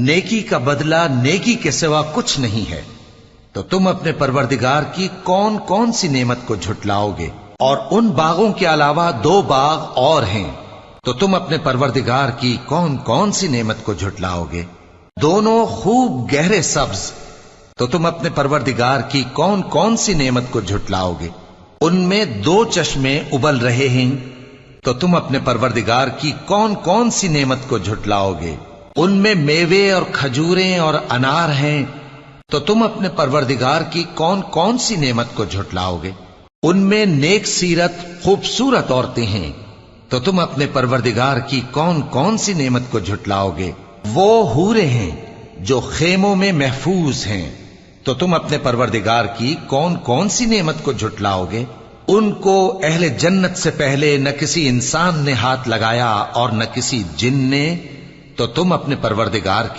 نیکی کا بدلہ نیکی کے سوا کچھ نہیں ہے، تو تم اپنے پروردگار کی کون کون سی نعمت کو جھٹلاؤ گے؟ اور ان باغوں کے علاوہ 2 باغ اور ہیں، تو تم اپنے پروردگار کی کون کون سی نعمت کو جھٹلاؤ گے؟ دونوں خوب گہرے سبز، تو تم اپنے پروردگار کی کون کون سی نعمت کو جھٹلاؤ گے؟ ان میں 2 چشمے ابل رہے ہیں، تو تم اپنے پروردگار کی کون کون سی نعمت کو جھٹلاؤ گے؟ ان میں میوے اور کھجوریں اور انار ہیں، تو تم اپنے پروردگار کی کون کون سی نعمت کو جھٹلاؤ گے؟ ان میں نیک سیرت خوبصورت عورتیں ہیں، تو تم اپنے پروردگار کی کون کون سی نعمت کو جھٹلاؤ گے؟ وہ حوریں ہیں جو خیموں میں محفوظ ہیں، تو تم اپنے پروردگار کی کون کون سی نعمت کو جھٹلاؤ گے؟ ان کو اہل جنت سے پہلے نہ کسی انسان نے ہاتھ لگایا اور نہ کسی جن نے، تو تم اپنے پروردگار کی